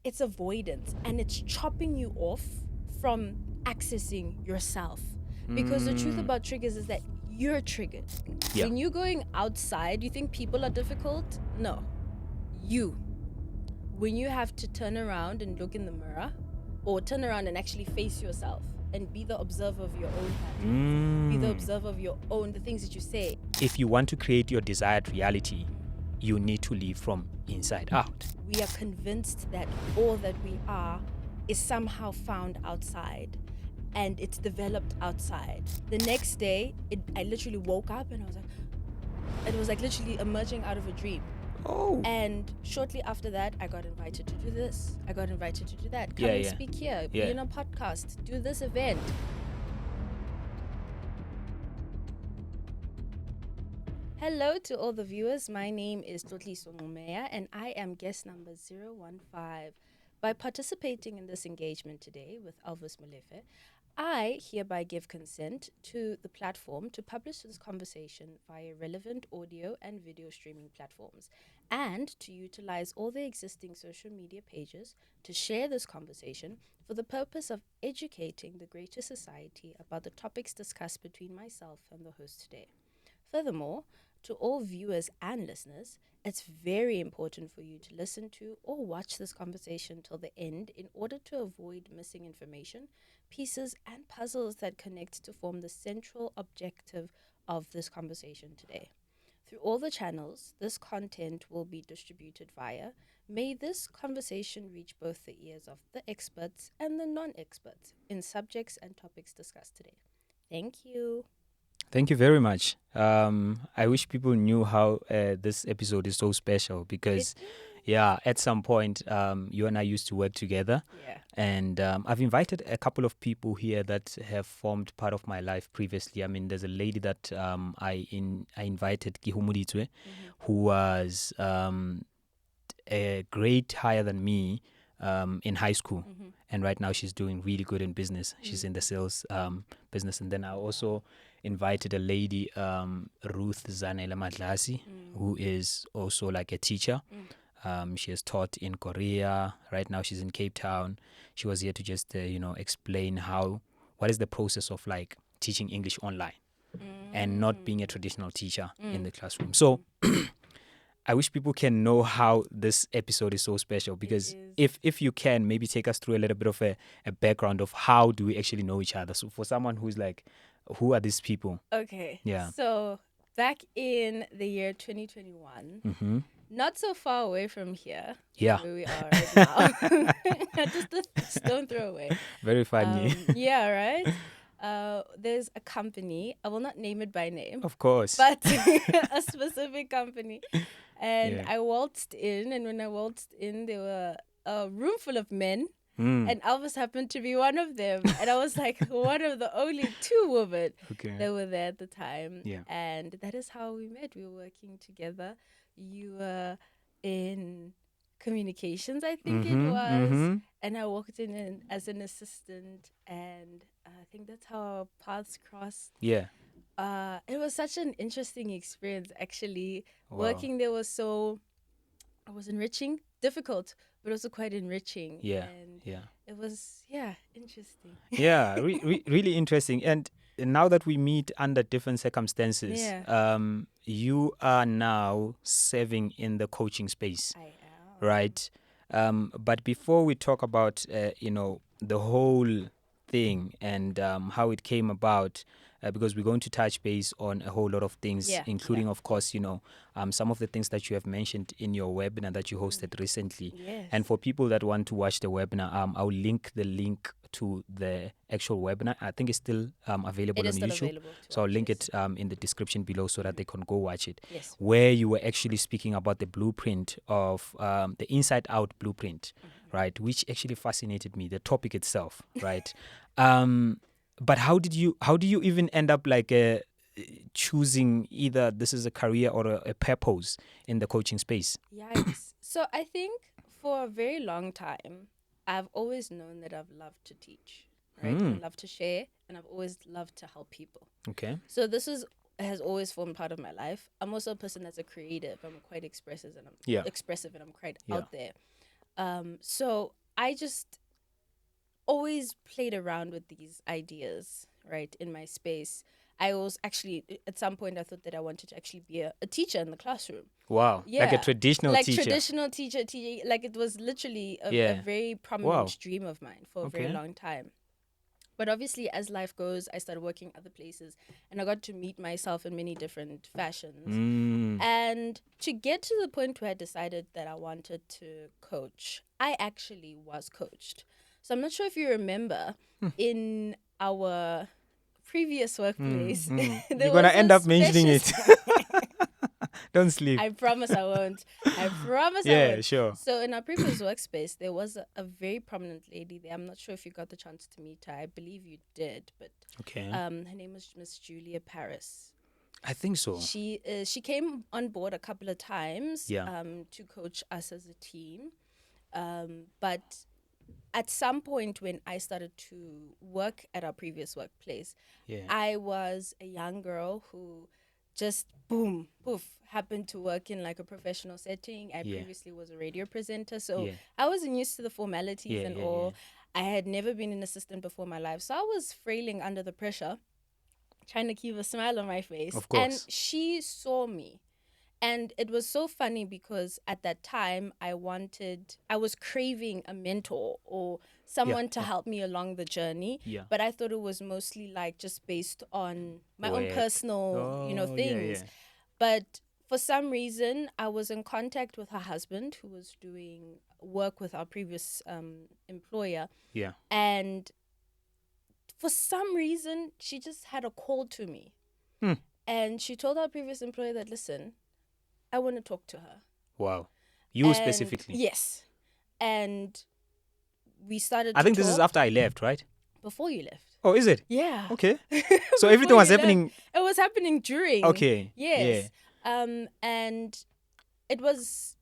it's avoidance, and it's chopping you off from accessing yourself. Because the truth about triggers is that you're triggered. Yeah. When you're going outside, you think people are difficult? No. You. When you have to turn around and look in the mirror, or turn around and actually face yourself and be the observer of your own patterns, be the observer of the things that you say. If you want to create your desired reality, you need to live from inside out. We are convinced that all that we are is somehow found outside, and it's developed outside. The next day, I literally woke up and it was like literally emerging out of a dream. Oh. And shortly after that, I got invited to do this. I got invited to do that. Come Yeah, and yeah. speak here. Yeah. Be in a podcast. Do this event. Hello to all the viewers. My name is Tlotliso Ngqumeya, and I am guest number 015. By participating in this engagement today with Elvis Molefe, I hereby give consent to the platform to publish this conversation via relevant audio and video streaming platforms, and to utilize all the existing social media pages to share this conversation for the purpose of educating the greater society about the topics discussed between myself and the host today. Furthermore, to all viewers and listeners, it's very important for you to listen to or watch this conversation till the end in order to avoid missing information, pieces, and puzzles that connect to form the central objective of this conversation today. Through all the channels this content will be distributed via, may this conversation reach both the ears of the experts and the non-experts in subjects and topics discussed today. Thank you. Thank you very much. I wish people knew how this episode is so special because, at some point, you and I used to work together. Yeah. And I've invited a couple of people here that have formed part of my life previously. I mean, there's a lady that I invited, Kihumuditwe, who was a grade higher than me in high school. And right now she's doing really good in business. She's in the sales business. And then I also invited a lady, Ruth Zanele Madlasi, who is also like a teacher. She has taught in Korea. Right now she's in Cape Town. She was here to just, explain what is the process of like teaching English online and not being a traditional teacher in the classroom. So I wish people can know how this episode is so special because if you can, maybe take us through a little bit of a background of how do we actually know each other. So for someone who's like, who are these people? Okay. Yeah. So back in the year 2021, not so far away from here, Yeah. where we are right now, just a stone throw away. Very funny. Yeah, right? There's a company, I will not name it by name, Of course. but a specific company. And Yeah. I waltzed in, and when I waltzed in, there were a room full of men. Mm. And Elvis happened to be one of them. And I was like one of the only two women that were there at the time. Yeah. And that is how we met. We were working together. You were in communications, I think it was. And I walked in as an assistant. And I think that's how our paths crossed. Yeah. It was such an interesting experience, actually. Wow. Working there was enriching, difficult, but also quite enriching. Yeah. And Yeah. it was, interesting. Yeah, really interesting. And now that we meet under different circumstances, you are now serving in the coaching space, I am. right? But before we talk about, the whole thing and how it came about, because we're going to touch base on a whole lot of things, including, of course, some of the things that you have mentioned in your webinar that you hosted recently. Yes. And for people that want to watch the webinar, I'll link the link to the actual webinar. I think it's still available It is on still YouTube. available to So I'll watch, link yes. it in the description below so that they can go watch it. Yes. Where you were actually speaking about the blueprint of the inside out blueprint, right? Which actually fascinated me, the topic itself, right? But how do you even end up like choosing either this is a career or a purpose in the coaching space? Yikes. So I think for a very long time, I've always known that I've loved to teach, right? I love to share, and I've always loved to help people. Okay. So this has always formed part of my life. I'm also a person that's a creative. I'm quite expressive, and I'm quite out there. So I just always played around with these ideas, right, in my space. I was actually, at some point, I thought that I wanted to actually be a teacher in the classroom. Wow. Like a Yeah. traditional Like teacher. traditional teacher, like it was literally a Yeah. very Wow. prominent dream of mine for a very Okay. long time. But obviously, as life goes, I started working other places and I got to meet myself in many different fashions. Mm. And to get to the point where I decided that I wanted to coach, I actually was coached. So I'm not sure if you remember in our previous workplace, You're there gonna was end a up mentioning special. it. Don't sleep. I promise I won't. I promise I Yeah, won't. sure. So in our previous workspace, there was a very prominent lady there. I'm not sure if you got the chance to meet her. I believe you did, but Okay. her name was Miss Julia Paris. I think so. She came on board a couple of times Yeah. to coach us as a team, but at some point when I started to work at our previous workplace, Yeah. I was a young girl who just boom, poof, happened to work in like a professional setting. I Yeah. previously was a radio presenter, so Yeah. I wasn't used to the formalities Yeah. and Yeah. Yeah. all. I had never been an assistant before in my life, so I was frailing under the pressure, trying to keep a smile on my face. Of And course. she saw me. And it was so funny because at that time I was craving a mentor or Yeah. someone to Yeah. help me along the journey. Yeah. But I thought it was mostly like just based on my own Work. personal, Oh, yeah. things. Yeah. But for some reason, I was in contact with her husband who was doing work with our previous employer. Yeah. And for some reason, she just had a call to me. Hmm. And she told our previous employer that, listen, I want to talk to her. Wow. You And specifically. yes. And we started I to think this is talk after I left, right? before you left. Oh, is it? Yeah. Okay. So Before everything was you left. happening. It was happening during. Okay. Yeah. Yes. And it was,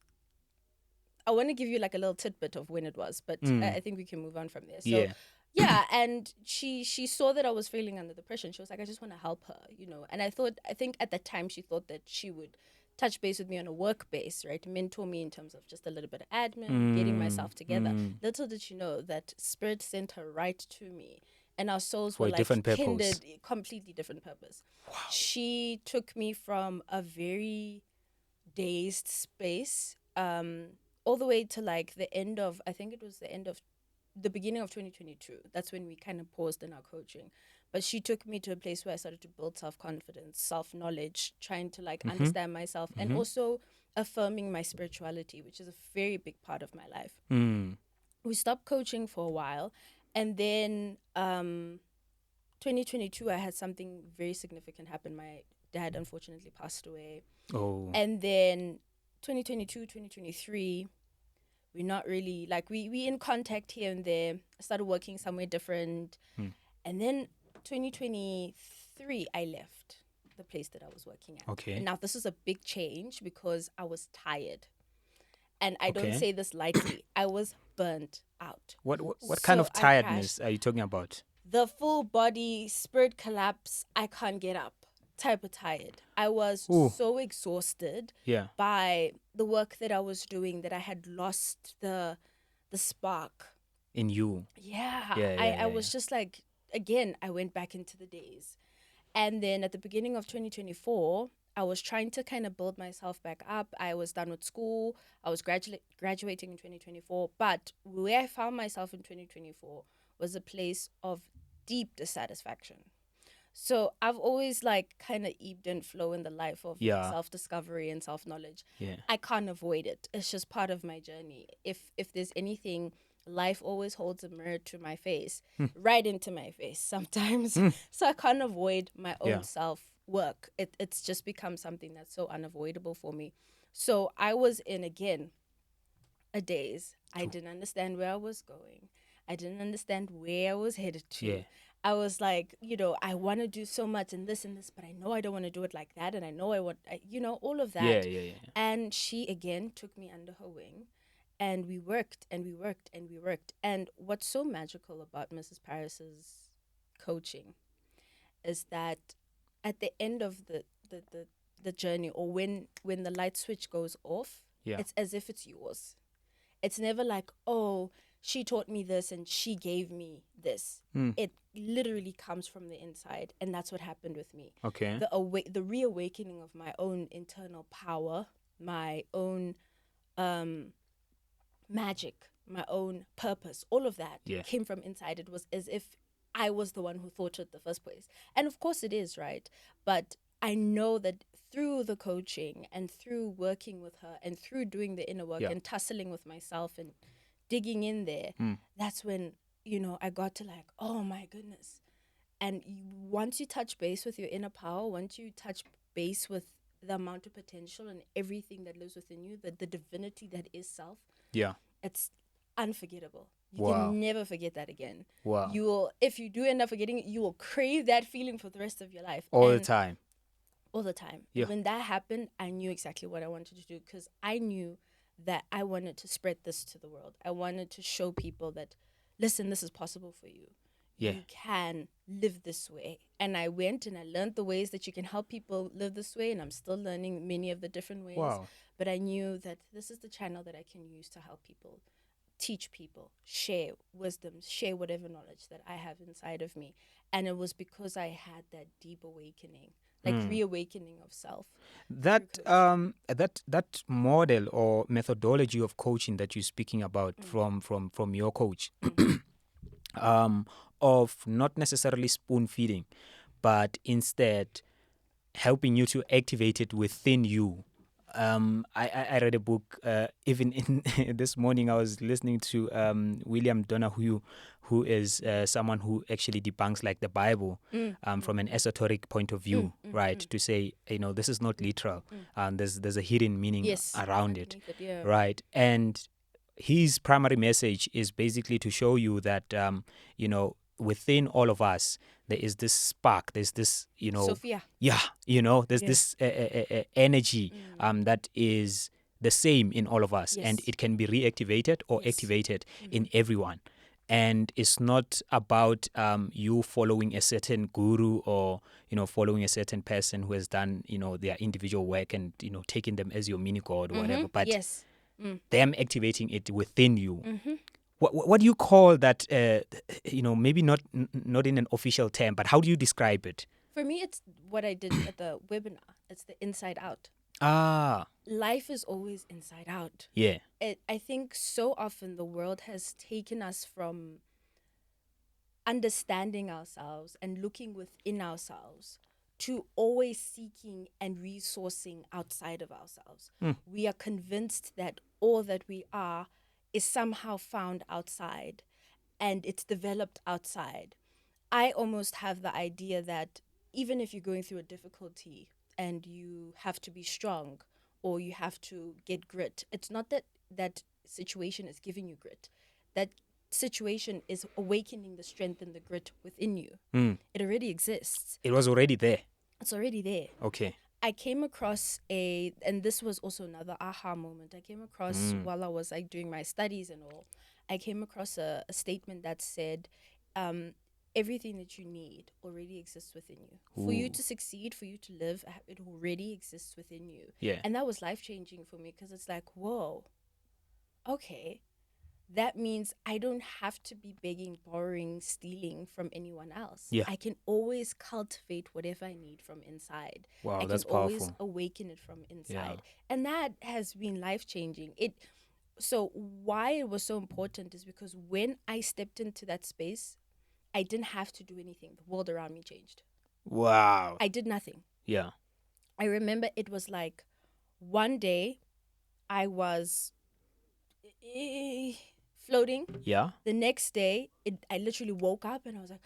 I want to give you like a little tidbit of when it was, but I think we can move on from there. So Yeah. yeah, and she saw that I was feeling under the pressure and she was like, I just want to help her. And I think at that time she thought that she would touch base with me on a work base, right? Mentor me in terms of just a little bit of admin, getting myself together. Little did she know that Spirit sent her right to me. And our souls For were a like different purpose. kindred, completely different purpose. Wow. She took me from a very dazed space, all the way to like the end of, I think it was the beginning of 2022. That's when we kind of paused in our coaching. But she took me to a place where I started to build self-confidence, self-knowledge, trying to like understand myself and also affirming my spirituality, which is a very big part of my life. We stopped coaching for a while, and then 2022 I had something very significant happen. My dad unfortunately passed away. Oh. And then 2022, 2023, we're not really like we in contact here and there. I started working somewhere different. And then 2023 I left the place that I was working at. Okay. And now this is a big change because I was tired. And I don't Okay. say this lightly. I was burnt out. What kind So of I tiredness crashed. are you talking about? The full body spirit collapse, I can't get up type of tired. I was Ooh. so exhausted Yeah. by the work that I was doing that I had lost the spark. In you. Yeah. Yeah. I was just like, again, I went back into the days. And then at the beginning of 2024, I was trying to kind of build myself back up. I was done with school. I was graduating in 2024. But where I found myself in 2024 was a place of deep dissatisfaction. So I've always like kind of ebbed and flow in the life of Yeah. self-discovery and self-knowledge. Yeah. I can't avoid it. It's just part of my journey. If there's anything, life always holds a mirror to my face, right into my face sometimes. So I can't avoid my own Yeah. self-work. It's just become something that's so unavoidable for me. So I was in, again, a daze. I didn't understand where I was going. I didn't understand where I was headed to. Yeah. I was like, I want to do so much and this, but I know I don't want to do it like that. And I know all of that. Yeah. Yeah. Yeah. And she, again, took me under her wing. And we worked and we worked and we worked. And what's so magical about Mrs. Paris's coaching is that at the end of the journey, or when the light switch goes off, Yeah. it's as if it's yours. It's never like, oh, she taught me this and she gave me this. It literally comes from the inside, and that's what happened with me. Okay. The reawakening of my own internal power, my own magic, my own purpose, all of that came from inside. It was as if I was the one who thought it the first place. And of course it is, right? But I know that through the coaching and through working with her and through doing the inner work and tussling with myself and digging in there, that's when, I got to like, oh my goodness. And once you touch base with your inner power, once you touch base with the amount of potential and everything that lives within you, the divinity that is self, it's unforgettable. You can never forget that again. You will, if you do end up forgetting it, you will crave that feeling for the rest of your life. All the time. And when that happened, I knew exactly what I wanted to do, because I knew that I wanted to spread this to the world. I wanted to show people that, listen, this is possible for you. You can live this way. And I went and I learned the ways that you can help people live this way, and I'm still learning many of the different ways. But I knew that this is the channel that I can use to help people, teach people, share wisdom, share whatever knowledge that I have inside of me. And it was because I had that deep awakening, like reawakening of self. That that model or methodology of coaching that you're speaking about from your coach, of not necessarily spoon feeding, but instead helping you to activate it within you. I read a book, even in this morning I was listening to William Donahue, who is someone who actually debunks like the Bible from an esoteric point of view, right? To say, this is not literal. There's a hidden meaning around it, right? And his primary message is basically to show you that, within all of us, there is this spark, there's this, Sophia. there's this energy that is the same in all of us, and it can be reactivated or activated in everyone. And it's not about you following a certain guru or, following a certain person who has done, their individual work and, taking them as your mini god or whatever, but them activating it within you. What do you call that? Maybe not in an official term, but how do you describe it? For me, it's what I did at the webinar. It's the inside out. Life is always inside out. Yeah. I think so often the world has taken us from understanding ourselves and looking within ourselves to always seeking and resourcing outside of ourselves. We are convinced that all that we are is somehow found outside and it's developed outside. I almost have the idea that even if you're going through a difficulty and you have to be strong or you have to get grit, it's not that that situation is giving you grit. That situation is awakening the strength and the grit within you. It already exists. It was already there. It's already there. Okay. I came across and this was also another aha moment. I came across while I was like doing my studies and all, I came across a statement that said, everything that you need already exists within you. For you to succeed, for you to live, it already exists within you. Yeah. And that was life-changing for me, because it's like, whoa, okay, that means I don't have to be begging, borrowing, stealing from anyone else. Yeah. I can always cultivate whatever I need from inside. Wow, I that's can always powerful. awaken it from inside. And that has been life-changing. So why it was so important is because when I stepped into that space, I didn't have to do anything. The world around me changed. Wow. I did nothing. Yeah. I remember it was like one day I was floating. Yeah. The next day, I literally woke up and I was like,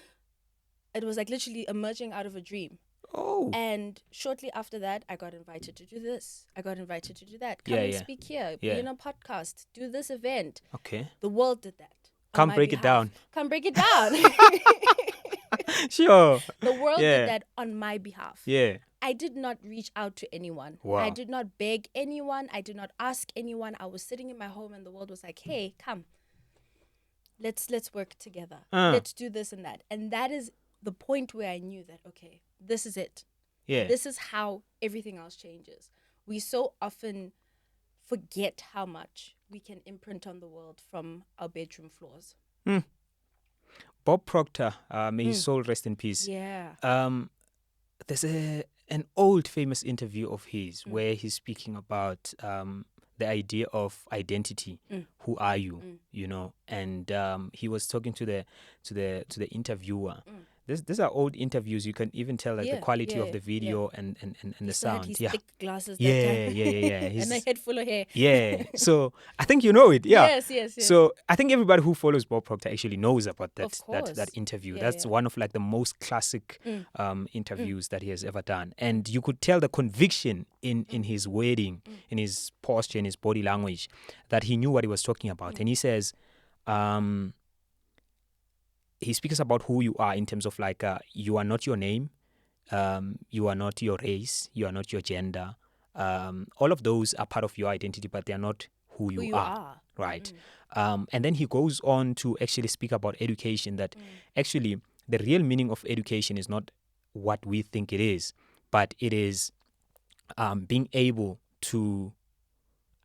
it was like literally emerging out of a dream. Oh. And shortly after that, I got invited to do this. I got invited to do that. Come and speak here. Be in a podcast. Do this event. Okay. The world did that. Come break it down. Come break it down. Sure. The world did that on my behalf. Yeah. I did not reach out to anyone. Wow. I did not beg anyone. I did not ask anyone. I was sitting in my home and the world was like, hey, come. Let's work together. Let's do this and that. And that is the point where I knew that, okay, this is it. Yeah. This is how everything else changes. We so often forget how much we can imprint on the world from our bedroom floors. Bob Proctor, may his soul rest in peace. Yeah. There's an old famous interview of his where he's speaking about the idea of identity. Who are you? You know, and he was talking to the interviewer. These are old interviews. You can even tell like the quality of the video and He the still had sound. his Yeah, thick glasses that yeah, time. yeah, yeah, yeah. And a head full of hair. Yeah. So I think you know it. Yeah. Yes. So I think everybody who follows Bob Proctor actually knows about Of that course. interview. Yeah, That's yeah. one of like the most classic interviews that he has ever done. And you could tell the conviction in his wording, in his posture, in his body language, that he knew what he was talking about. And he says, he speaks about who you are in terms of like you are not your name, you are not your race, you are not your gender. All of those are part of your identity, but they are not who Who you you are. are. Right. And then he goes on to actually speak about education, that actually the real meaning of education is not what we think it is, but it is being able to,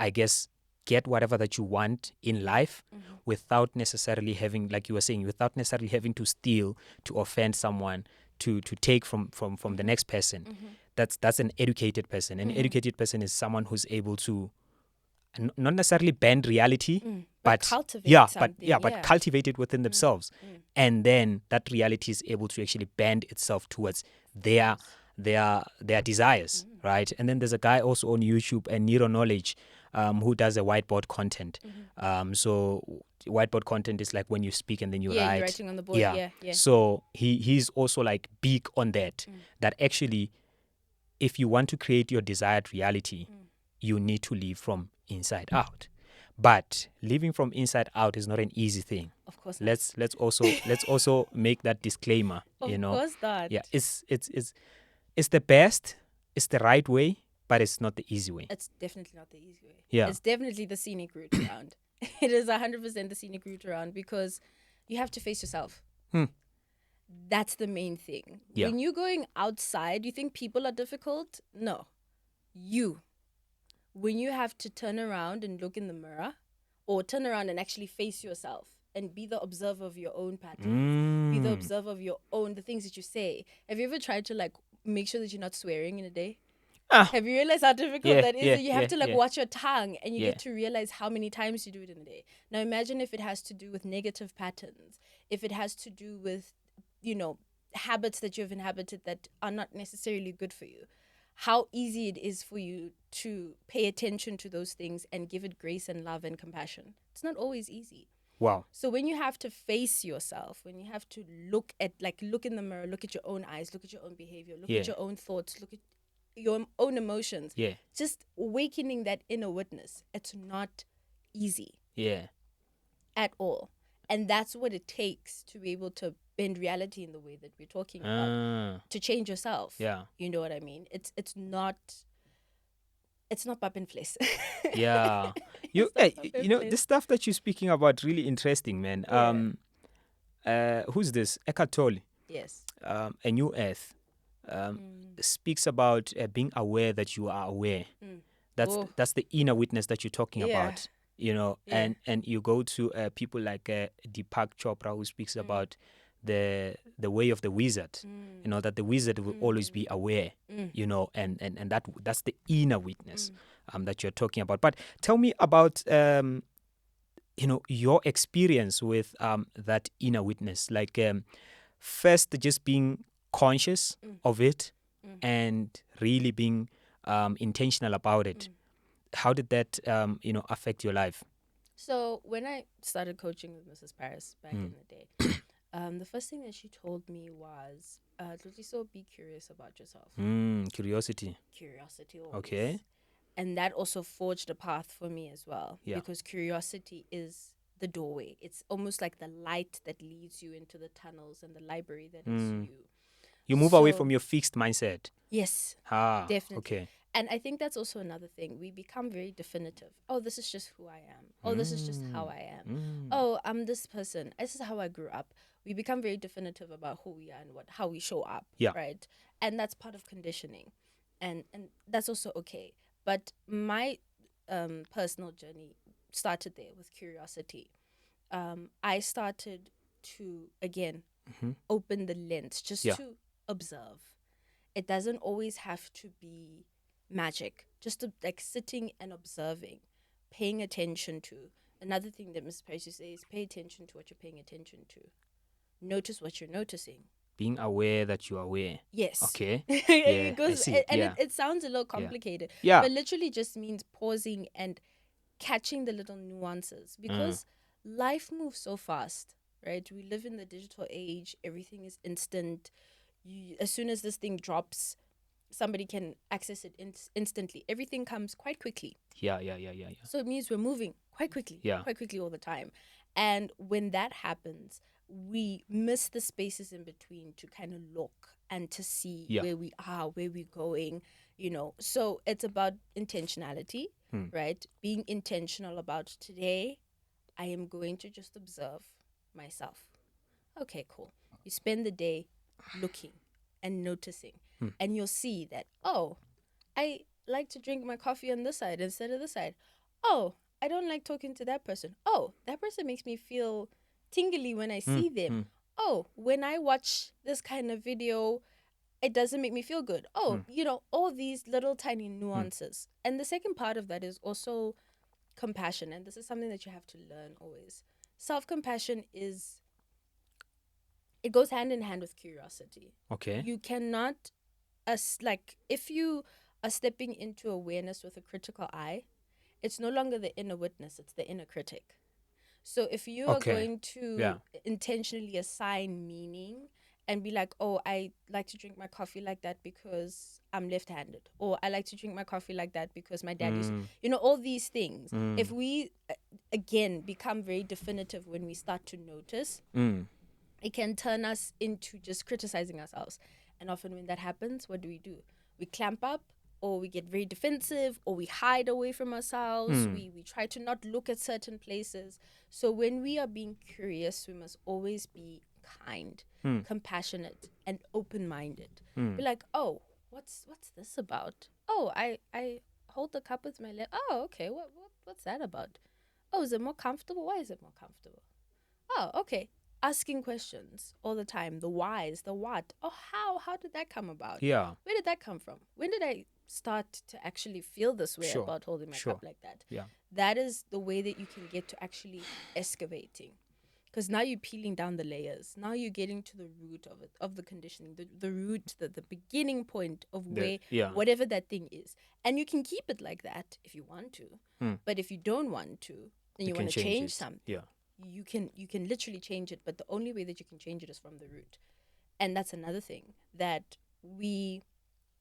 I guess, get whatever that you want in life without necessarily having, like you were saying, without necessarily having to steal, to offend someone, to take from the next person. That's an educated person. An educated person is someone who's able to not necessarily bend reality, But cultivate something. but cultivate it within themselves, and then that reality is able to actually bend itself towards their desires, right? And then there's a guy also on YouTube, and Neuro Knowledge, who does a whiteboard content. So whiteboard content is like when you speak and then you write. You're writing on the board. Yeah. So he's also like big on that. That actually, if you want to create your desired reality, you need to live from inside out. But living from inside out is not an easy thing. Of course not. Let's also make that disclaimer. Of course not. Yeah, it's the best, it's the right way, but it's not the easy way. It's definitely not the easy way. Yeah. It's definitely the scenic route around. It is 100% the scenic route around, because you have to face yourself. That's the main thing. Yeah. When you're going outside, you think people are difficult? No. When you have to turn around and look in the mirror, or turn around and actually face yourself and be the observer of your own patterns, be the observer of your own, the things that you say. Have you ever tried to like make sure that you're not swearing in a day? Have you realized how difficult that is? You have to like watch your tongue, and you get to realize how many times you do it in a day. Now imagine if it has to do with negative patterns, if it has to do with, habits that you've inhabited that are not necessarily good for you. How easy it is for you to pay attention to those things and give it grace and love and compassion. It's not always easy. Wow. So when you have to face yourself, when you have to look in the mirror, look at your own eyes, look at your own behavior, look at your own thoughts, look at your own emotions. Yeah. Just awakening that inner witness. It's not easy. Yeah. At all. And that's what it takes to be able to bend reality in the way that we're talking about. To change yourself. Yeah. You know what I mean? It's not Pappenfles. Yeah. The stuff that you're speaking about, really interesting, man. Who's this? Eckhart Tolle. Yes. A New Earth. Speaks about being aware that you are aware. That's the inner witness that you're talking about. And you go to people like Deepak Chopra, who speaks about the way of the wizard. That the wizard will always be aware. And that's the inner witness that you're talking about. But tell me about your experience with that inner witness. Like first, just being conscious of it, and really being intentional about it. How did that affect your life? So when I started coaching with Mrs. Paris back in the day, the first thing that she told me was, Tlotliso, be curious about yourself. Curiosity always. Okay. And that also forged a path for me as well. Yeah. Because curiosity is the doorway. It's almost like the light that leads you into the tunnels and the library that is you. You move away from your fixed mindset. Yes, definitely. Okay. And I think that's also another thing. We become very definitive. Oh, this is just who I am. Oh, this is just how I am. Oh, I'm this person. This is how I grew up. We become very definitive about who we are and how we show up. Yeah. Right. And that's part of conditioning. And that's also okay. But my personal journey started there with curiosity. I started to, again, open the lens just Yeah. to observe. It doesn't always have to be magic, just to, like, sitting and observing, paying attention to. Another thing that Ms. Price used to say is pay attention to what you're paying attention to. Notice what you're noticing. Being aware that you are aware. Yes. Okay. Yeah, It I goes, see. and Yeah. it sounds a little Yeah. complicated, Yeah. but literally just means pausing and catching the little nuances, because life moves so fast, right? We live in the digital age. Everything is instant. As soon as this thing drops, somebody can access it instantly. Everything comes quite quickly. Yeah. So it means we're moving quite quickly, Yeah. quite quickly all the time. And when that happens, we miss the spaces in between to kind of look and to see Yeah. where we are, where we're going, So it's about intentionality, right? Being intentional about today, I am going to just observe myself. Okay, cool. You spend the day looking and noticing, and you'll see that, oh, I like to drink my coffee on this side instead of this side. Oh, I don't like talking to that person. Oh, that person makes me feel tingly when I see them. Oh, when I watch this kind of video, it doesn't make me feel good. Oh, all these little tiny nuances. And the second part of that is also compassion. And this is something that you have to learn always. Self-compassion it goes hand in hand with curiosity. Okay. You cannot, if you are stepping into awareness with a critical eye, it's no longer the inner witness, it's the inner critic. So if you are going to intentionally assign meaning and be like, oh, I like to drink my coffee like that because I'm left-handed, or I like to drink my coffee like that because my dad used, all these things. If we, again, become very definitive when we start to notice, it can turn us into just criticizing ourselves. And often when that happens, what do? We clamp up, or we get very defensive, or we hide away from ourselves. We try to not look at certain places. So when we are being curious, we must always be kind, compassionate, and open-minded. Be like, oh, what's this about? Oh, I hold the cup with my left. Oh, okay. What's that about? Oh, is it more comfortable? Why is it more comfortable? Oh, okay. Asking questions all the time. The whys, the what. Oh, how did that come about? Yeah. Where did that come from? When did I start to actually feel this way about holding my cup like that? Yeah. That is the way that you can get to actually excavating. Because now you're peeling down the layers. Now you're getting to the root of it, of the conditioning, the root, the beginning point of where whatever that thing is. And you can keep it like that if you want to. But if you don't want to, and you want to change something, you can literally change it, but the only way that you can change it is from the root. And that's another thing that we,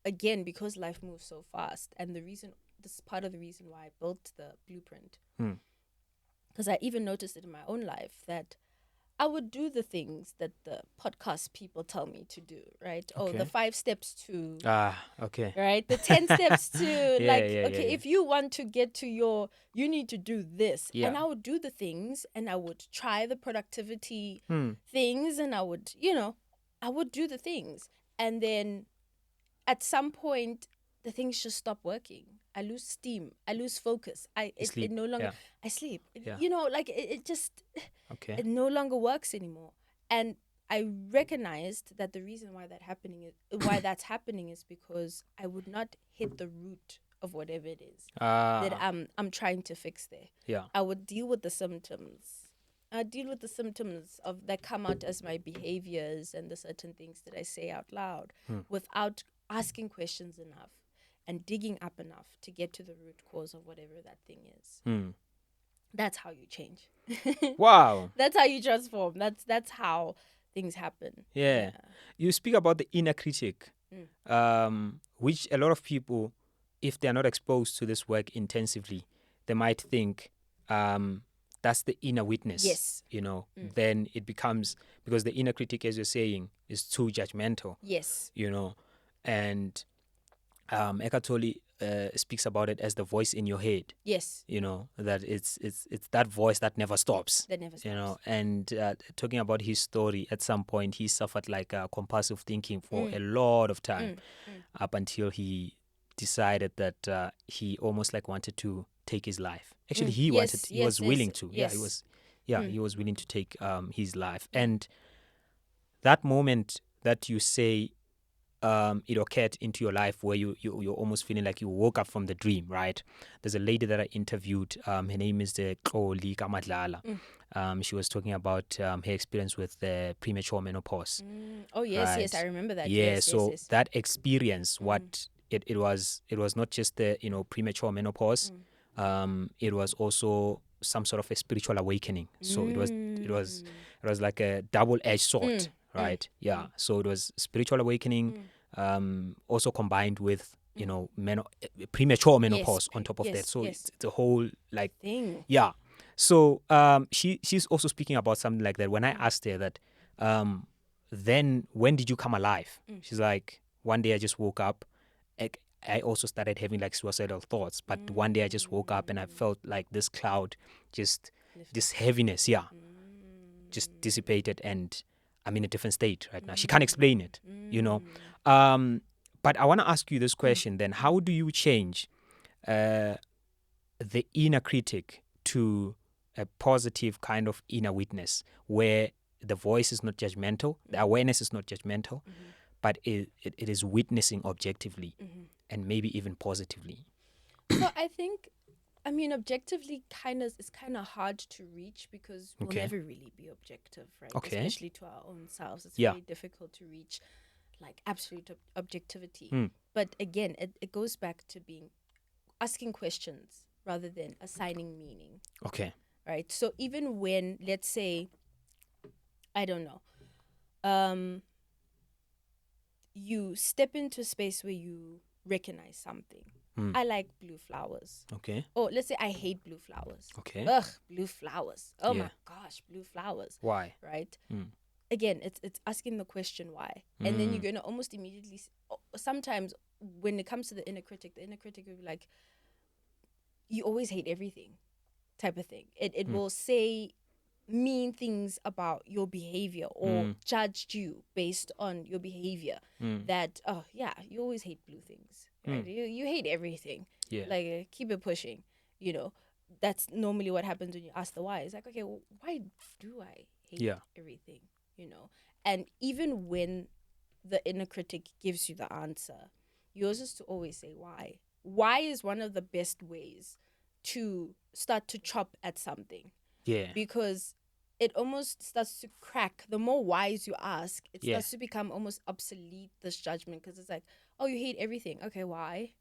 again, because life moves so fast, and this is part of the reason why I built the blueprint, because I even noticed it in my own life that I would do the things that the podcast people tell me to do, right? Oh, the 5 steps to... okay. Right? The 10 steps to, if you want to get to you need to do this. Yeah. And I would do the things, and I would try the productivity things, and I would, I would do the things. And then at some point, the things just stop working. I lose steam. I lose focus. It no longer... I sleep. Yeah. It just... Okay. It no longer works anymore. And I recognized that the reason why that's happening is because I would not hit the root of whatever it is that I'm trying to fix there. Yeah. I would deal with the symptoms. I deal with the symptoms that come out as my behaviors and the certain things that I say out loud without asking questions enough and digging up enough to get to the root cause of whatever that thing is. That's how you change. Wow. That's how you transform. That's how things happen. Yeah. You speak about the inner critic, which a lot of people, if they're not exposed to this work intensively, they might think that's the inner witness. Yes. Then it becomes, because the inner critic, as you're saying, is too judgmental. Yes. And Eckhart Tolle speaks about it as the voice in your head. Yes. That it's that voice that never stops. That never stops. And talking about his story, at some point he suffered like compulsive thinking for a lot of time, up until he decided that he almost like wanted to take his life. Actually, he Yes, was yes, willing yes, to. yes. He was willing to take his life. And that moment that you say it occurred into your life where you're almost feeling like you woke up from the dream, right? There's a lady that I interviewed. Her name is the Tlotliso Ngqumeya. She was talking about her experience with premature menopause, Oh, yes, yes, I right? remember that. Yeah. Yes, yes, So yes. that experience, what it was not just the premature menopause. It was also some sort of a spiritual awakening. So it was like a double-edged sword, right? Yeah. So it was spiritual awakening, also combined with premature Yes, menopause on top of that. yes, So yes. it's a whole like Thing. yeah. So she's also speaking about something like that. When I asked her that, then when did you come alive? She's like, one day I just woke up. I also started having like suicidal thoughts, but one day I just woke up and I felt like this cloud, just this heaviness, just dissipated, and I'm in a different state right now. She can't explain it, you know. But I want to ask you this question then: how do you change the inner critic to a positive kind of inner witness, where the voice is not judgmental, the awareness is not judgmental, but it is witnessing objectively and maybe even positively? So I think, I mean, objectively, it's kind of hard to reach because we'll Okay. never really be objective, right? Okay. Especially to our own selves. It's Yeah. very difficult to reach like absolute objectivity. Mm. But again, it goes back to asking questions rather than assigning meaning, Okay. right? So even when, let's say, I don't know, um, you step into a space where you recognize something. I like blue flowers. Okay. Or let's say I hate blue flowers. Okay. Ugh, blue flowers. Oh Yeah. my gosh, blue flowers. Why? Right? Mm. Again, it's asking the question why. And then you're going to almost immediately sometimes when it comes to the inner critic will be like, you always hate everything type of thing. It will say mean things about your behavior or judged you based on your behavior, that oh yeah, you always hate blue things, right? You hate everything. Yeah. Like keep it pushing, you know. That's normally what happens when you ask the why. It's like, okay, well, why do I hate Yeah. everything, you know? And even when the inner critic gives you the answer, yours is to always say why. Why is one of the best ways to start to chop at something, Yeah. because it almost starts to crack. The more whys you ask, it Yeah. starts to become almost obsolete, this judgment, because it's like, oh, you hate everything. Okay, why?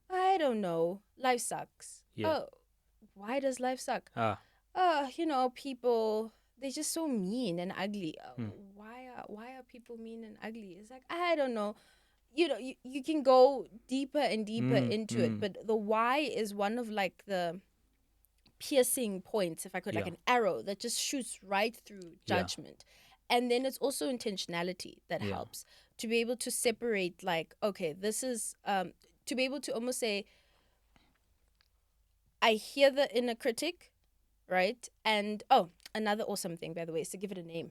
I don't know. Life sucks. Yeah. Oh, why does life suck? Ah. People, they're just so mean and ugly. Why are people mean and ugly? It's like, I don't know. You can go deeper and deeper into it, but the why is one of like the piercing points, if I could, like Yeah. an arrow that just shoots right through Yeah. judgment. And then it's also intentionality that Yeah. helps to be able to separate, like, okay, this is to be able to almost say, I hear the inner critic, right? And another awesome thing, by the way, is to give it a name,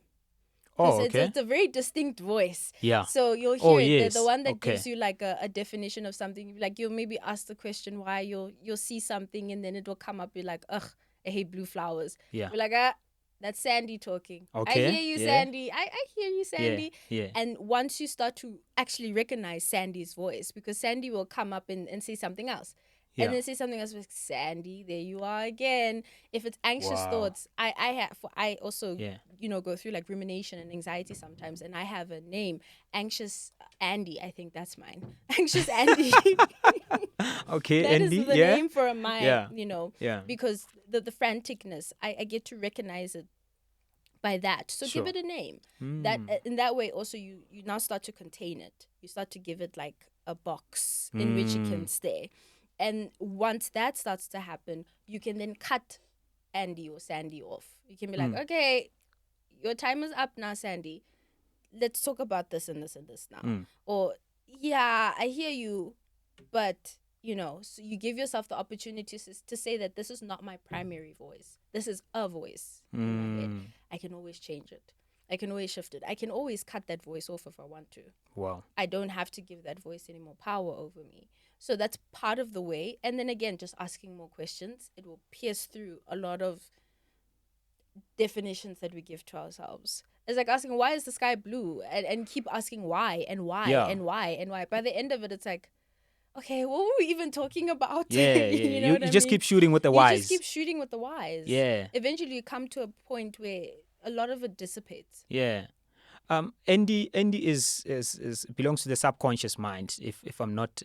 because Oh, okay. it's a very distinct voice. Yeah. So you'll Oh, hear it. The yes. one that Okay. gives you like a definition of something. Like you'll maybe ask the question why. You'll see something and then it will come up. You're like, ugh, I hate blue flowers. Yeah. You're like, that's Sandy talking. I Okay. hear you, Yeah. Sandy. I hear you, Yeah. Sandy. Yeah. And once you start to actually recognize Sandy's voice, because Sandy will come up and say something else. Yeah. And then say something else, like, Sandy, there you are again. If it's anxious Wow. thoughts, I also Yeah. go through like rumination and anxiety sometimes, and I have a name, Anxious Andy. I think that's mine. Anxious Andy. Okay, That is Andy. the Yeah. name for my, Yeah. Yeah. because the franticness, I get to recognize it by that. So give Sure. it a name. That in that way also you now start to contain it. You start to give it like a box in which it can stay. And once that starts to happen, you can then cut Andy or Sandy off. You can be like, okay, your time is up now, Sandy. Let's talk about this and this and this now. Or, yeah, I hear you, but, so you give yourself the opportunity to say that this is not my primary voice. This is a voice in my head. I can always change it. I can always shift it. I can always cut that voice off if I want to. Wow. I don't have to give that voice any more power over me. So that's part of the way. And then again, just asking more questions, it will pierce through a lot of definitions that we give to ourselves. It's like asking, why is the sky blue? And keep asking why and why Yeah. and why and why. By the end of it, it's like, okay, what were we even talking about? Yeah, yeah. You know what You I just mean? keep shooting with the You just whys. keep shooting with the whys. Yeah. Eventually, you come to a point where a lot of it dissipates. Yeah. Andy is belongs to the subconscious mind, if I'm not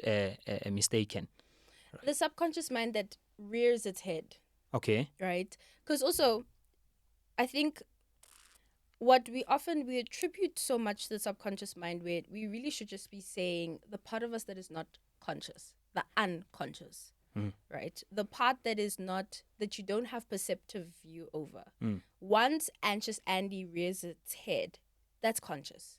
mistaken. The subconscious mind that rears its head, Okay. right? Because also, I think what we attribute so much to the subconscious mind, where we really should just be saying the part of us that is not conscious, the unconscious, right? The part that is not, that you don't have perceptive view over. Once anxious Andy rears its head, that's conscious,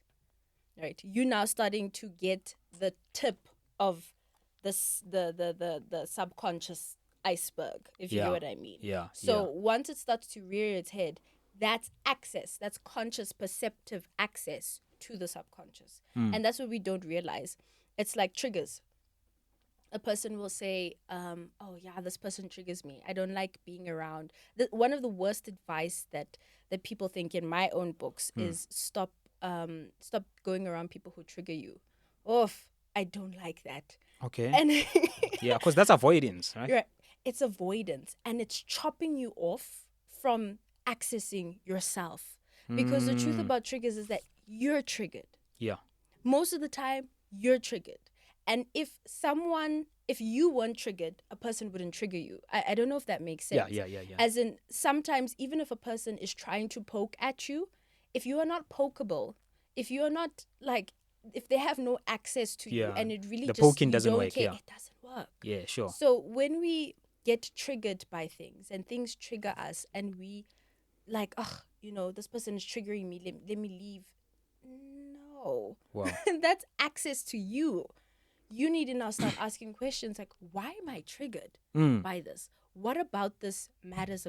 right? You're now starting to get the tip of this the subconscious iceberg, if you get what I mean. Yeah. So once it starts to rear its head, that's access, that's conscious perceptive access to the subconscious. And that's what we don't realize. It's like triggers. A person will say, oh yeah, this person triggers me, I don't like being around. One of the worst advice that people think in my own books is stop going around people who trigger you. Oof, I don't like that. Okay. And Yeah, because that's avoidance, right? right, it's avoidance, and it's chopping you off from accessing yourself. Because the truth about triggers is that you're triggered. Yeah. Most of the time, you're triggered. And if you weren't triggered, a person wouldn't trigger you. I don't know if that makes sense. Yeah. As in, sometimes, even if a person is trying to poke at you, if you are not pokeable, if you are not, like, if they have no access to you, and it really the just, poking you doesn't don't work. care, Yeah. it doesn't work. Yeah. Sure. So when we get triggered by things, and things trigger us, and we like, this person is triggering me, let me leave. No. Wow. That's access to you. You need to now start asking questions like, why am I triggered by this? What about this matters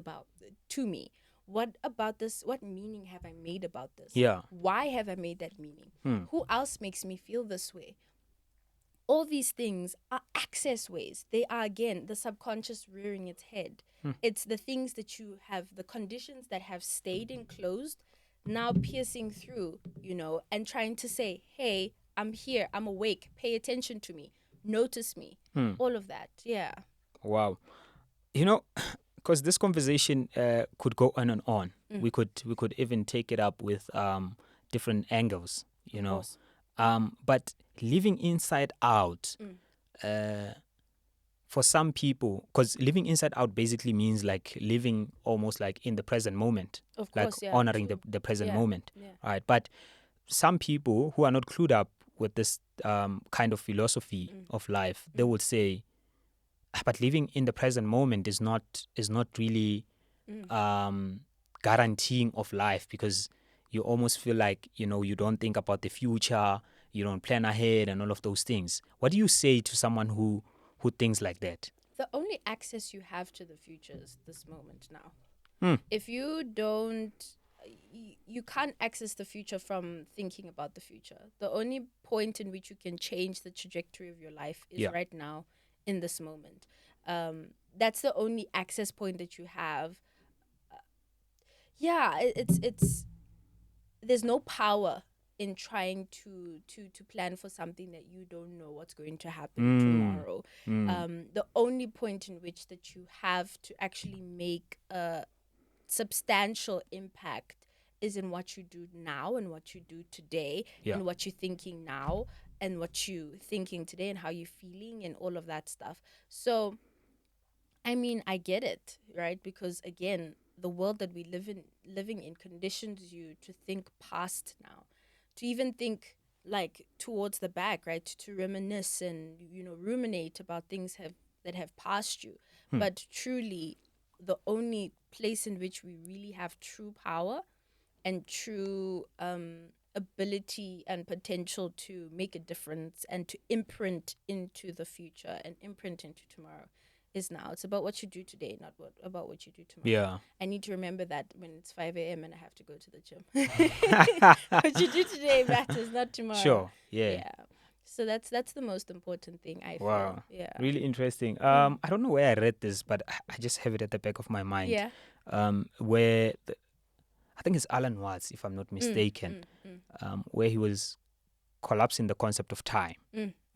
to me? What about this? What meaning have I made about this? Yeah. Why have I made that meaning? Who else makes me feel this way? All these things are access ways. They are, again, the subconscious rearing its head. It's the things that you have, the conditions that have stayed enclosed, now piercing through, and trying to say, hey, I'm here, I'm awake, pay attention to me, notice me, all of that. Yeah. Wow. Because this conversation could go on and on. We could even take it up with different angles, Of course. But living inside out, for some people, because living inside out basically means like living almost like in the present moment, Of like course, yeah. honoring True. the present Yeah, moment. yeah. All right. But some people who are not clued up with this kind of philosophy of life, they would say, but living in the present moment is not really guaranteeing of life, because you almost feel like you don't think about the future, you don't plan ahead, and all of those things. What do you say to someone who thinks like that? The only access you have to the future is this moment now. If you don't, you can't access the future from thinking about the future. The only point in which you can change the trajectory of your life is right now, in this moment. That's the only access point that you have. It's there's no power in trying to plan for something that you don't know what's going to happen tomorrow. The only point in which that you have to actually make a substantial impact is in what you do now, and what you do today, and what you're thinking now, and what you're thinking today, and how you're feeling, and all of that stuff. So I mean, I get it, right? Because again, the world that we living in conditions you to think past now, to even think like towards the back, right? To reminisce and ruminate about things that have passed you. But truly, the only place in which we really have true power and true ability and potential to make a difference and to imprint into the future and imprint into tomorrow is now. It's about what you do today, not about what you do tomorrow. Yeah. I need to remember that when it's 5 a.m. and I have to go to the gym. What you do today matters, not tomorrow. Sure. Yeah. Yeah. So that's the most important thing, I feel. Wow. Yeah. Really interesting. I don't know where I read this, but I just have it at the back of my mind. Yeah. Where I think it's Alan Watts, if I'm not mistaken, where he was collapsing the concept of time,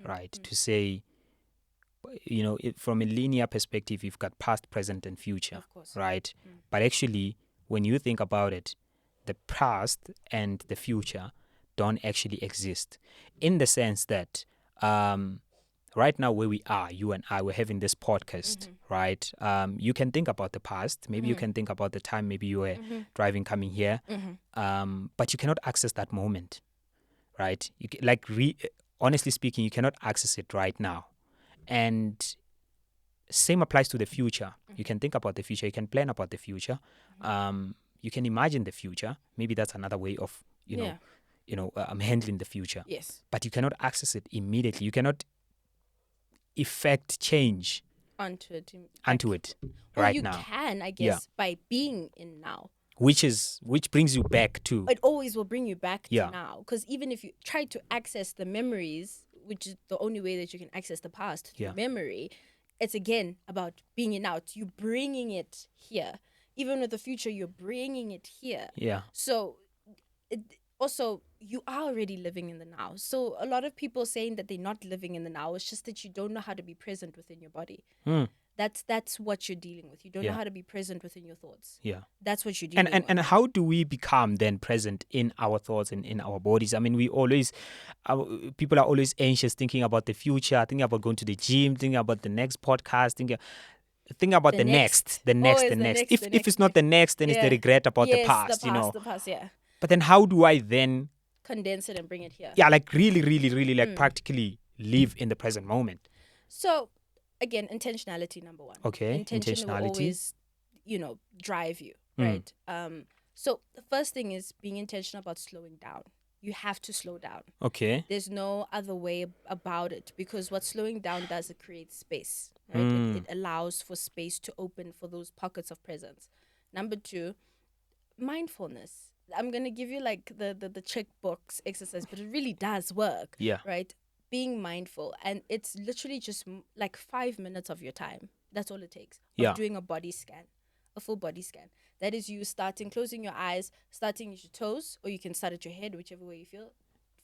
right? To say, from a linear perspective, you've got past, present, and future, Of course. right? But actually, when you think about it, the past and the future don't actually exist, in the sense that right now where we are, you and I, we're having this podcast, right? You can think about the past. Maybe you can think about the time maybe you were driving, coming here, but you cannot access that moment, right? Honestly speaking, you cannot access it right now. And same applies to the future. You can think about the future. You can plan about the future. You can imagine the future. Maybe that's another way of, handling the future. Yes. But you cannot access it immediately. You cannot effect change Onto it. right you now. You can, I guess, by being in now. Which brings you back to... It always will bring you back Yeah. to now. Because even if you try to access the memories, which is the only way that you can access the past through memory, it's again about being in now. It's you bringing it here. Even with the future, you're bringing it here. Yeah. So also, you are already living in the now. So a lot of people saying that they're not living in the now, it's just that you don't know how to be present within your body. That's what you're dealing with. You don't know how to be present within your thoughts. Yeah. That's what you're dealing with. And how do we become then present in our thoughts and in our bodies? I mean, people are always anxious, thinking about the future, thinking about going to the gym, thinking about the next podcast, thinking about the next. If it's not the next, then it's the regret about the past, the past, yeah. But then how do I then condense it and bring it here? Yeah, like really, really, really, like practically live in the present moment. So, again, intentionality, number one. Okay, intentionality will always, drive you, right? So the first thing is being intentional about slowing down. You have to slow down. Okay. There's no other way about it, because what slowing down does, it creates space, right? It allows for space to open for those pockets of presence. Number two, mindfulness. I'm going to give you like the checkbox exercise, but it really does work. Yeah. Right? Being mindful. And it's literally just like 5 minutes of your time. That's all it takes. Of doing a body scan, a full body scan. That is you closing your eyes, starting at your toes, or you can start at your head, whichever way you feel.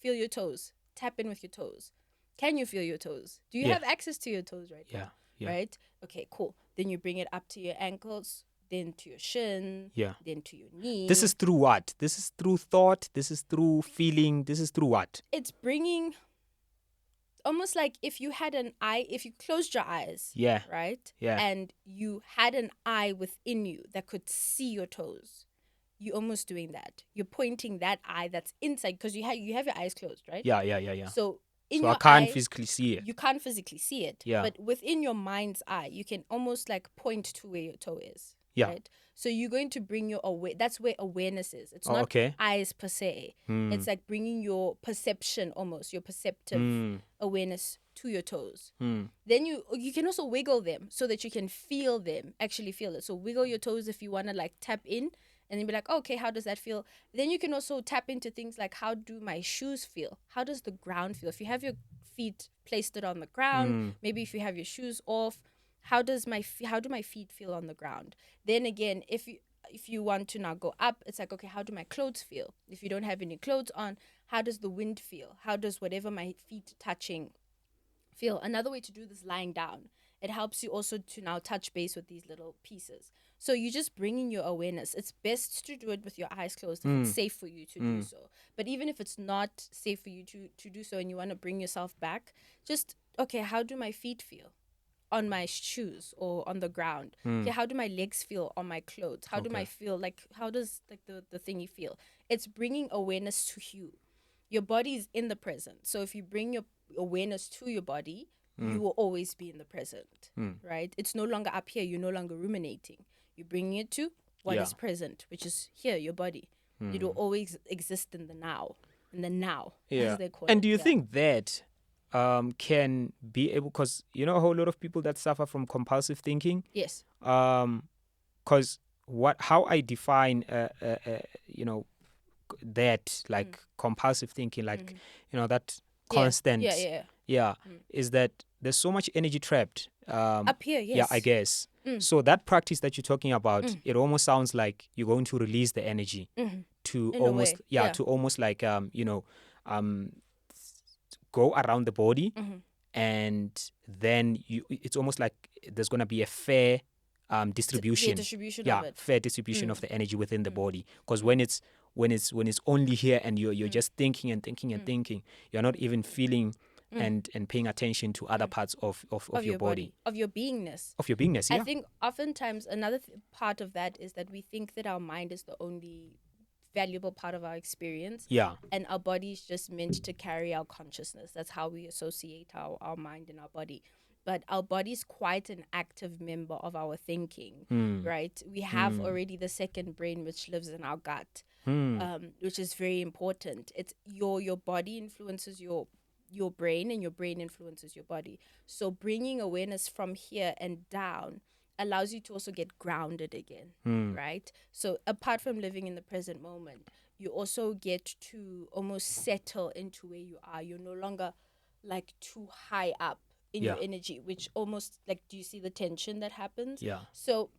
Feel your toes. Tap in with your toes. Can you feel your toes? Do you have access to your toes right now? Yeah. Right? Okay, cool. Then you bring it up to your ankles, then to your shin, then to your knee. This is through what? This is through thought, this is through feeling, this is through what? It's bringing, almost like if you closed your eyes, right? Yeah. And you had an eye within you that could see your toes, you're almost doing that. You're pointing that eye that's inside, because you have your eyes closed, right? Yeah. So I can't physically see it. You can't physically see it. Yeah. But within your mind's eye, you can almost like point to where your toe is. Yeah. Right? So you're going to bring your that's where awareness is. It's not eyes per se. It's like bringing your perception, almost your perceptive awareness to your toes. Then you can also wiggle them so that you can feel them, actually feel it. So wiggle your toes if you want to like tap in, and then be like, okay, how does that feel? Then you can also tap into things like, how do my shoes feel? How does the ground feel? If you have your feet placed on the ground, maybe if you have your shoes off, how do my feet feel on the ground? Then again, if you want to now go up, it's like, okay, how do my clothes feel? If you don't have any clothes on, how does the wind feel? How does whatever my feet touching feel? Another way to do this, lying down. It helps you also to now touch base with these little pieces. So you're just bringing your awareness. It's best to do it with your eyes closed if it's safe for you to do so. But even if it's not safe for you to do so and you want to bring yourself back, just, okay, how do my feet feel on my shoes or on the ground? Okay, how do my legs feel on my clothes? How do my feel, like, how does like the thingy feel? It's bringing awareness to you. Your body is in the present. So if you bring your awareness to your body, you will always be in the present, right? It's no longer up here. You're no longer ruminating. You're bringing it to what is present, which is here, your body. It will always exist in the now, as they call it. And do you think that can be able, because you know a whole lot of people that suffer from compulsive thinking. Yes. Because how I define that, like compulsive thinking, like that constant, Yeah. is that there's so much energy trapped. Up here, Yeah, yes. I guess. So that practice that you're talking about, it almost sounds like you're going to release the energy to In a almost, way, to almost like um go around the body, and then it's almost like there's going to be a fair distribution. distribution of it. Fair distribution of the energy within the body, because when it's only here and you're just thinking and thinking and thinking, you're not even feeling and paying attention to other parts of your body, of your beingness. of your beingness. I think oftentimes another part of that is that we think that our mind is the only valuable part of our experience. Yeah. And our body is just meant to carry our consciousness. That's how we associate our mind and our body. But our body is quite an active member of our thinking, right? We have already the second brain, which lives in our gut, which is very important. It's your body influences your brain, and your brain influences your body. So bringing awareness from here and down allows you to also get grounded again, right? So apart from living in the present moment, you also get to almost settle into where you are. You're no longer like too high up in your energy, which almost like, do you see the tension that happens? Yeah. So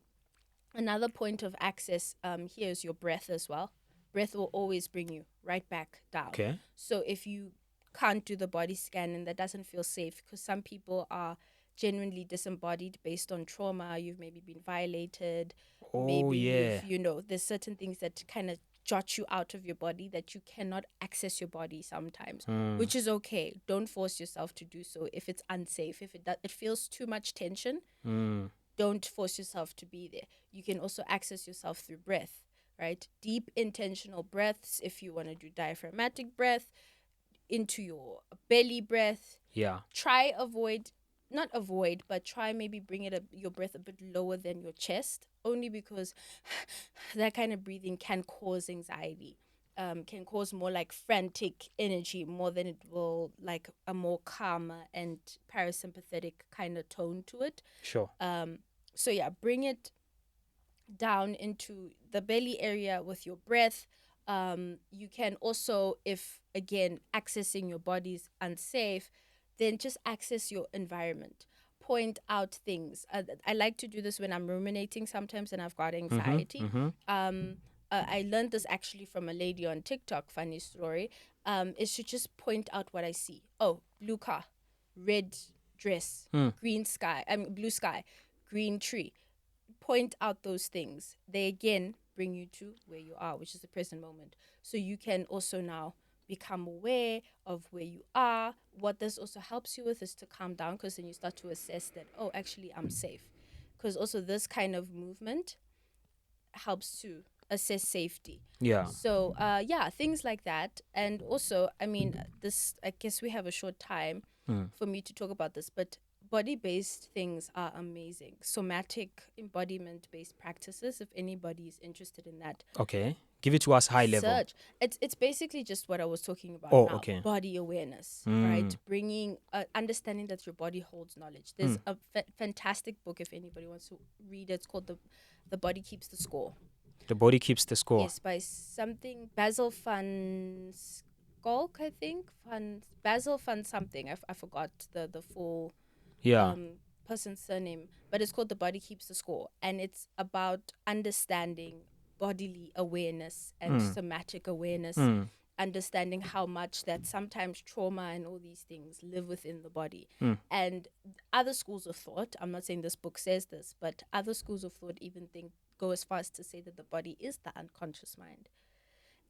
another point of access here is your breath as well. Breath will always bring you right back down. Okay. So if you can't do the body scan and that doesn't feel safe, because some people are genuinely disembodied based on trauma. You've maybe been violated. There's certain things that kind of jot you out of your body, that you cannot access your body sometimes, which is okay. Don't force yourself to do so if it's unsafe. If it feels too much tension, don't force yourself to be there. You can also access yourself through breath, right? Deep intentional breaths. If you want to do diaphragmatic breath, into your belly breath. Yeah. Try try maybe bring your breath a bit lower than your chest, only because that kind of breathing can cause anxiety, can cause more like frantic energy more than it will like a more calmer and parasympathetic kind of tone to it. Sure. So yeah, bring it down into the belly area with your breath. You can also, if again accessing your body is unsafe, then just access your environment. Point out things. I like to do this when I'm ruminating sometimes and I've got anxiety. I learned this actually from a lady on TikTok. Funny story. Is to just point out what I see. Oh, blue car, red dress, green sky. Blue sky, green tree. Point out those things. They again bring you to where you are, which is the present moment. So you can also now become aware of where you are. What this also helps you with is to calm down, because then you start to assess that, oh, actually I'm safe. Because also this kind of movement helps to assess safety. Yeah. So things like that. And also, I guess we have a short time for me to talk about this, but body-based things are amazing. Somatic embodiment-based practices, if anybody is interested in that. Okay. Give it to us high level. It's basically just what I was talking about now. Okay. Body awareness, right? Bringing understanding that your body holds knowledge. There's a fantastic book, if anybody wants to read it. It's called The Body Keeps the Score. The Body Keeps the Score. Yes, by something Basil van Skolk, I think. Basil van something. I forgot the full person's surname, but it's called The Body Keeps the Score, and it's about understanding bodily awareness and somatic awareness, understanding how much that sometimes trauma and all these things live within the body. And other schools of thought, I'm not saying this book says this, but other schools of thought even go as far as to say that the body is the unconscious mind.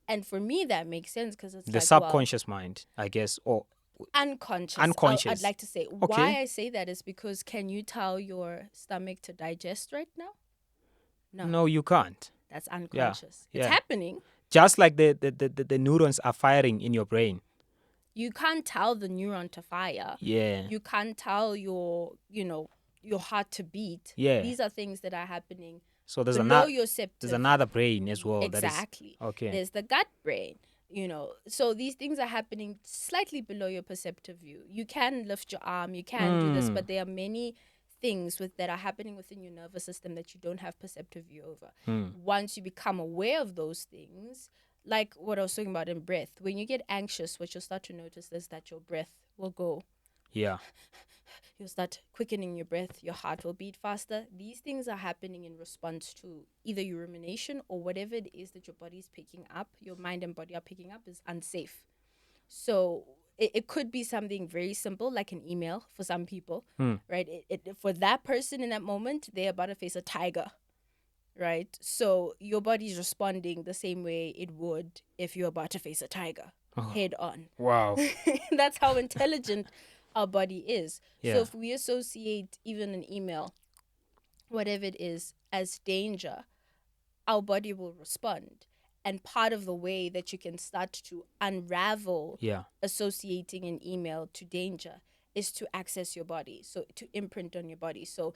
And for me, that makes sense, because it's the subconscious mind, I guess, or unconscious. I'd like to say. Okay. Why I say that is because, can you tell your stomach to digest right now? No, you can't. That's unconscious. It's happening. Just like the neurons are firing in your brain. You can't tell the neuron to fire. Yeah. You can't tell your heart to beat. Yeah. These are things that are happening. So there's below your septum. There's another brain as well. Exactly. Okay. There's the gut brain. So these things are happening slightly below your perceptive view. You can lift your arm, you can do this, Mm. but there are many things that are happening within your nervous system that you don't have perceptive view over. Mm. Once you become aware of those things, like what I was talking about in breath, when you get anxious, what you'll start to notice is that your breath will go. Yeah. You'll start quickening your breath, your heart will beat faster. These things are happening in response to either your rumination or whatever it is that your body is picking up, your mind and body are picking up is unsafe. So it could be something very simple, like an email for some people, Mm. right? For that person in that moment, they're about to face a tiger, right? So your body's responding the same way it would if you're about to face a tiger Oh, head on. wow. That's how intelligent our body is. So Yeah. if we associate even an email, whatever it is, as danger, our body will respond. And part of the way that you can start to unravel Yeah. associating an email to danger is to access your body. So to imprint on your body. So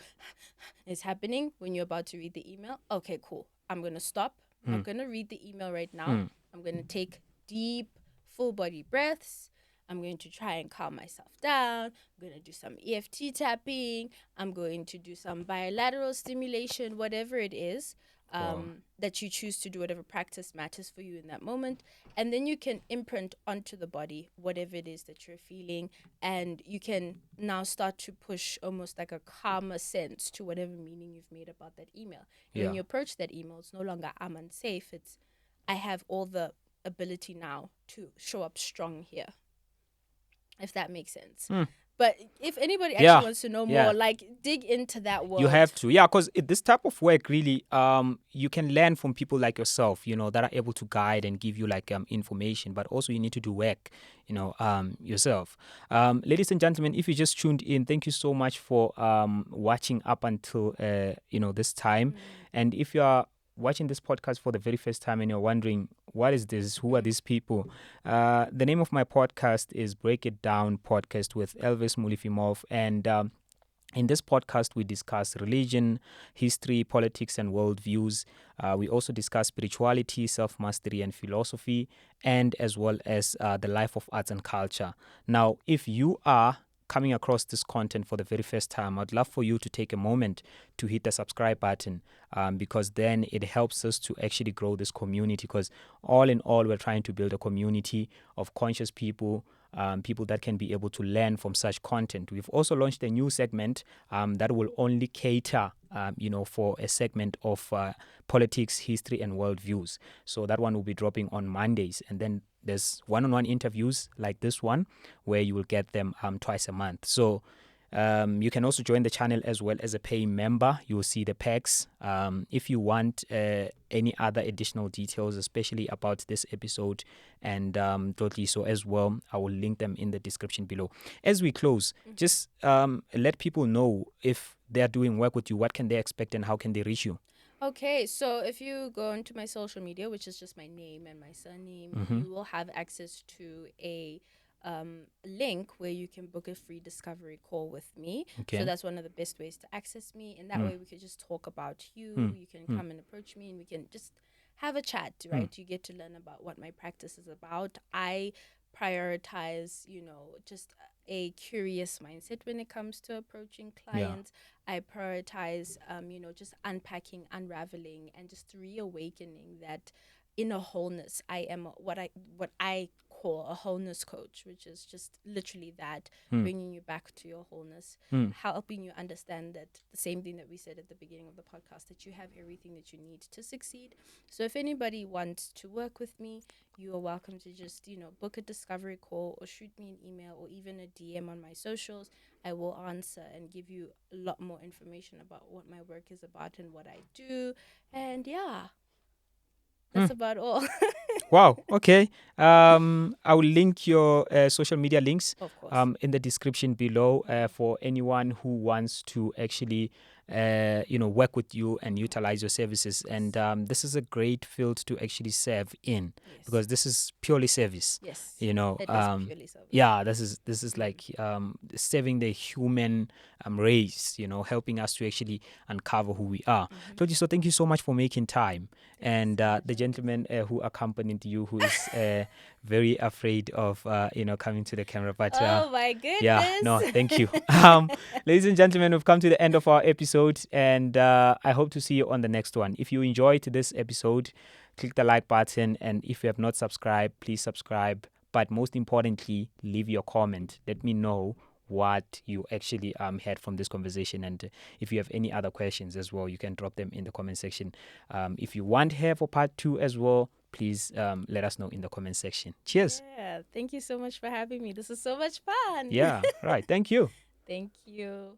it's happening when you're about to read the email. Okay, cool. I'm going to stop. I'm not going to read the email right now. Mm. I'm going to take deep, full body breaths. I'm going to try and calm myself down. I'm going to do some EFT tapping. I'm going to do some bilateral stimulation, whatever it is Wow. that you choose to do, whatever practice matters for you in that moment. And then you can imprint onto the body whatever it is that you're feeling. And you can now start to push almost like a calmer sense to whatever meaning you've made about that email. And when Yeah. you approach that email, it's no longer I'm unsafe. It's I have all the ability now to show up strong here, if that makes sense. Mm. But if anybody Yeah. actually wants to know Yeah. more, like dig into that You world. have to, yeah, because this type of work really, you can learn from people like yourself, that are able to guide and give you like information, but also you need to do work, yourself. Ladies and gentlemen, if you just tuned in, thank you so much for watching up until this time, and if you are watching this podcast for the very first time and you're wondering what is this, who are these people, the name of my podcast is Break It Down Podcast with Elvis Mulifimov, and in this podcast, we discuss religion, history, politics, and worldviews. We also discuss spirituality, self mastery, and philosophy, and as well as the life of arts and culture. Now, if you are coming across this content for the very first time, I'd love for you to take a moment to hit the subscribe button, because then it helps us to actually grow this community. Because all in all, we're trying to build a community of conscious people, people that can be able to learn from such content. We've also launched a new segment that will only cater, for a segment of politics, history, and worldviews. So that one will be dropping on Mondays, and then there's one-on-one interviews like this one, where you will get them twice a month. So you can also join the channel as well as a paying member. You will see the perks. If you want any other additional details, especially about this episode and Tlotliso as well, I will link them in the description below. As we close, just let people know if they're doing work with you, what can they expect and how can they reach you? Okay, so if you go into my social media, which is just my name and my surname, Mm-hmm. you will have access to a link where you can book a free discovery call with me. So Okay. that's one of the best ways to access me. And that Mm. way we could just talk about you. Mm. You can Mm. come and approach me and we can just have a chat, Mm. right? You get to learn about what my practice is about. I prioritize, just a curious mindset when it comes to approaching Yeah. clients. I prioritize, just unpacking, unraveling, and just reawakening that inner wholeness. I am what I call a wholeness coach, which is just literally that, Mm. bringing you back to your wholeness, Mm. helping you understand that the same thing that we said at the beginning of the podcast, that you have everything that you need to succeed. So if anybody wants to work with me, you are welcome to just, book a discovery call or shoot me an email or even a DM on my socials. I will answer and give you a lot more information about what my work is about and what I do. And yeah, that's about all. Wow. Okay. I will link your social media links Of course. in the description below for anyone who wants to actually work with you and utilize your services. And this is a great field to actually serve in, Yes. because this is purely service. Yes. You know, It is purely service. yeah, this is like serving the human race. Helping us to actually uncover who we are. Tlotliso, so thank you so much for making time. And the gentleman who accompanied you, who is very afraid of coming to the camera, but Oh my goodness. yeah, no, thank you. Ladies and gentlemen, we've come to the end of our episode, and I hope to see you on the next one. If you enjoyed this episode, click the like button, and if you have not subscribed, please subscribe. But most importantly, leave your comment. Let me know what you actually had from this conversation, and if you have any other questions as well, you can drop them in the comment section. If you want hair for part 2 as well, please let us know in the comment section. Cheers. Yeah, thank you so much for having me. This is so much fun. Yeah, right. Thank you. Thank you.